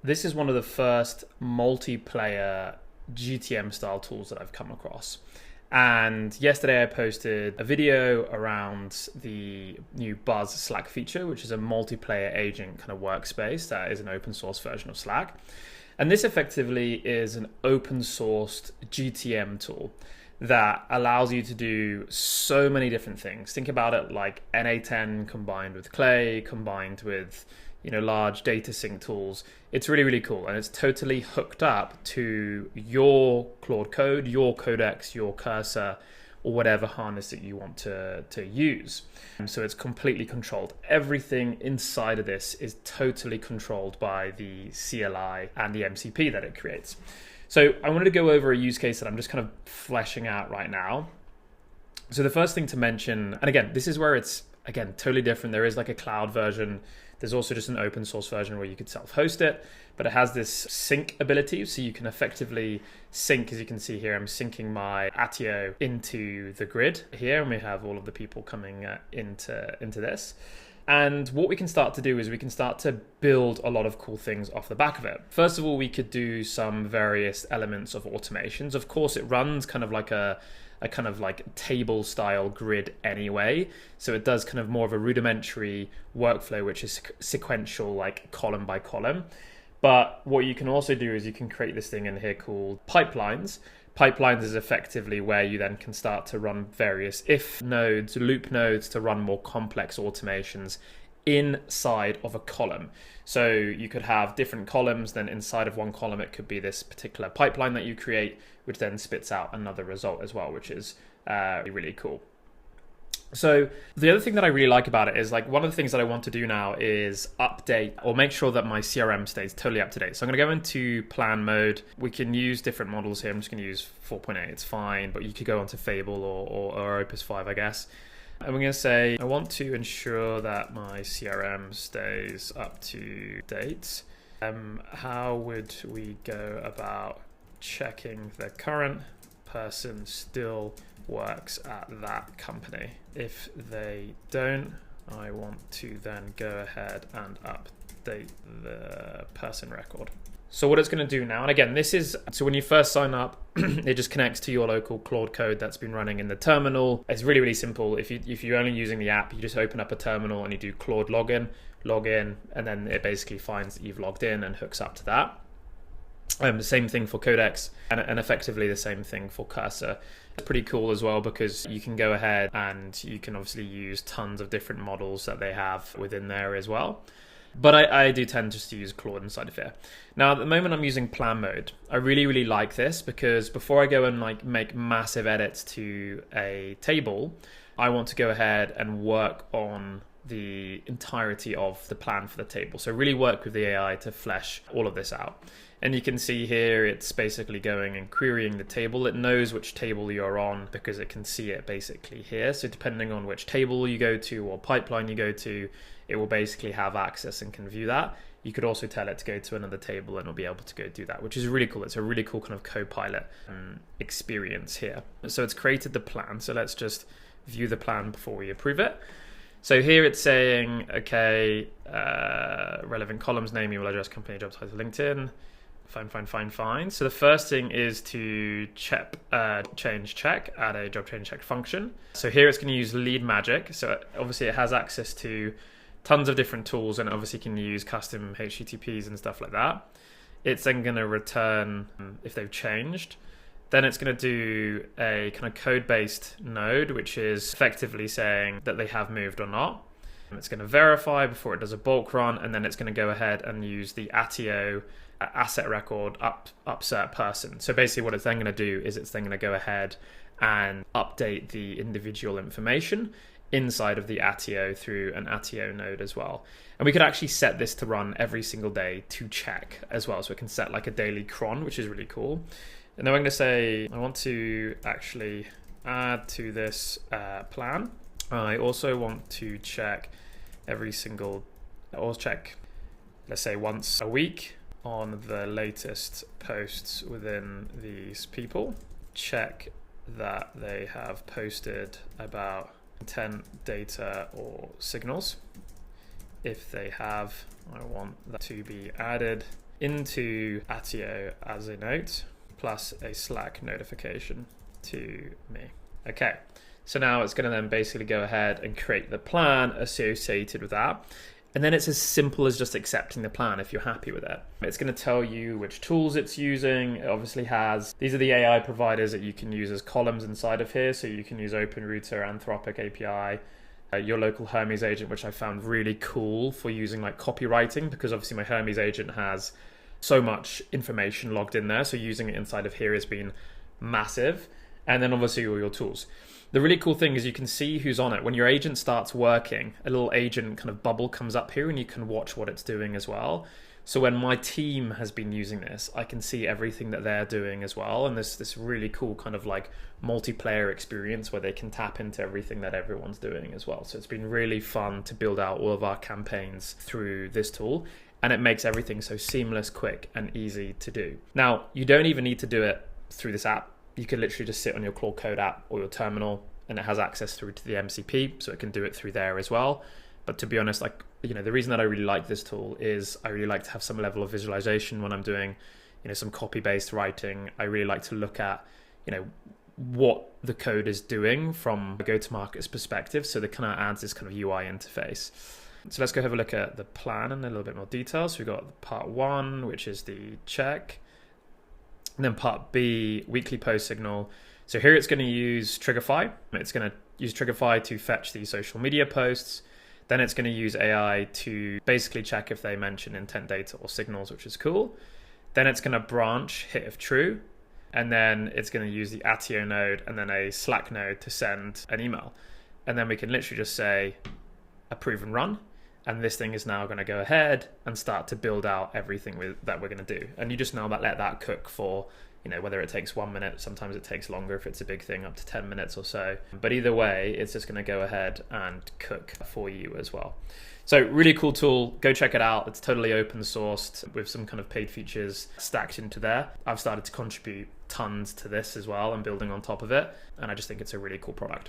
This is one of the first multiplayer GTM style tools that I've come across. And yesterday I posted a video around the new Buzz Slack feature, which is a multiplayer agent kind of workspace that is an open source version of Slack. And this effectively is an open sourced GTM tool that allows you to do so many different things. Think about it like NA10 combined with Clay, combined with large data sync tools. It's really, really cool. And it's totally hooked up to your Claude Code, your Codex, your cursor, or whatever harness that you want to use. So it's completely controlled. Everything inside of this is totally controlled by the CLI and the MCP that it creates. So I wanted to go over a use case that I'm just kind of fleshing out right now. So the first thing to mention, and again, this is where it's, again, totally different. There is like a cloud version. There's also just an open source version where you could self-host it, but it has this sync ability. So you can effectively sync, as you can see here, I'm syncing my Attio into the grid here, and we have all of the people coming into this. And what we can start to do is we can start to build a lot of cool things off the back of it. First of all, we could do some various elements of automations. Of course, it runs kind of like a kind of like table style grid anyway. So it does kind of more of a rudimentary workflow, which is sequential, like column by column. But what you can also do is you can create this thing in here called pipelines. Pipelines is effectively where you then can start to run various if nodes, loop nodes to run more complex automations inside of a column. So you could have different columns, then inside of one column it could be this particular pipeline that you create, which then spits out another result as well, which is really cool. So the other thing that I really like about it is, like, one of the things that I want to do now is update or make sure that my CRM stays totally up to date. So I'm going to go into plan mode. We can use different models here. I'm just going to use 4.8. It's fine, but you could go onto Fable or Opus 5, I guess. And we're going to say, I want to ensure that my CRM stays up to date. How would we go about checking the current person still works at that company? If they don't, I want to then go ahead and update the person record. So what it's going to do now, and again, this is, so when you first sign up, it just connects to your local Claude Code that's been running in the terminal. It's really, really simple. If you're only using the app, you just open up a terminal and you do Claude login, and then it basically finds that you've logged in and hooks up to that. The same thing for Codex, and effectively the same thing for Cursor. It's pretty cool as well because you can go ahead and you can obviously use tons of different models that they have within there as well. But I do tend just to use Claude inside of here. Now, at the moment, I'm using plan mode. I really, really like this because before I go and like make massive edits to a table, I want to go ahead and work on the entirety of the plan for the table. So really work with the AI to flesh all of this out. And you can see here, it's basically going and querying the table. It knows which table you're on because it can see it basically here. So depending on which table you go to or pipeline you go to, it will basically have access and can view that. You could also tell it to go to another table and it'll be able to go do that, which is really cool. It's a really cool kind of co-pilot experience here. So it's created the plan. So let's just view the plan before we approve it. So here it's saying, okay, relevant columns, name, email address, company, job title, LinkedIn. Fine. So the first thing is to check, change check, add a job change check function. So here it's going to use LeadMagic. So obviously it has access to tons of different tools and obviously can use custom HTTPs and stuff like that. It's then going to return if they've changed. Then it's going to do a kind of code-based node, which is effectively saying that they have moved or not. It's going to verify before it does a bulk run, and then it's going to go ahead and use the Attio asset record upsert person. So basically what it's then going to do is it's then going to go ahead and update the individual information inside of the Attio through an Attio node as well. And we could actually set this to run every single day to check as well. So it can set like a daily cron, which is really cool. And then I'm going to say, I want to actually add to this plan. I also want to check every single, or check, let's say once a week on the latest posts within these people. Check that they have posted about intent, data, or signals. If they have, I want that to be added into Attio as a note, plus a Slack notification to me. Okay, so now it's going to then basically go ahead and create the plan associated with that. And then it's as simple as just accepting the plan if you're happy with it. It's going to tell you which tools it's using. It obviously has, these are the AI providers that you can use as columns inside of here. So you can use OpenRouter, Anthropic API, your local Hermes agent, which I found really cool for using like copywriting, because obviously my Hermes agent has so much information logged in there. So using it inside of here has been massive. And then obviously all your tools. The really cool thing is you can see who's on it. When your agent starts working, a little agent kind of bubble comes up here and you can watch what it's doing as well. So when my team has been using this, I can see everything that they're doing as well. And this really cool kind of like multiplayer experience where they can tap into everything that everyone's doing as well. So it's been really fun to build out all of our campaigns through this tool. And it makes everything so seamless, quick, and easy to do. Now, you don't even need to do it through this app. You can literally just sit on your Claude Code app or your terminal, and it has access through to the MCP, so it can do it through there as well. But to be honest, like, you know, the reason that I really like this tool is I really like to have some level of visualization when I'm doing, you know, some copy-based writing. I really like to look at, you know, what the code is doing from a go-to-market's perspective. So it kind of adds this kind of UI interface. So let's go have a look at the plan in a little bit more detail. So we've got part 1, which is the check. And then part B, weekly post signal. So here it's going to use Trigify. It's going to use Trigify to fetch these social media posts. Then it's going to use AI to basically check if they mention intent data or signals, which is cool. Then it's going to branch hit if true. And then it's going to use the Attio node and then a Slack node to send an email. And then we can literally just say approve and run. And this thing is now going to go ahead and start to build out everything that we're going to do. And you just now let that cook for, you know, whether it takes 1 minute, sometimes it takes longer if it's a big thing, up to 10 minutes or so. But either way, it's just going to go ahead and cook for you as well. So really cool tool. Go check it out. It's totally open sourced with some kind of paid features stacked into there. I've started to contribute tons to this as well and building on top of it. And I just think it's a really cool product.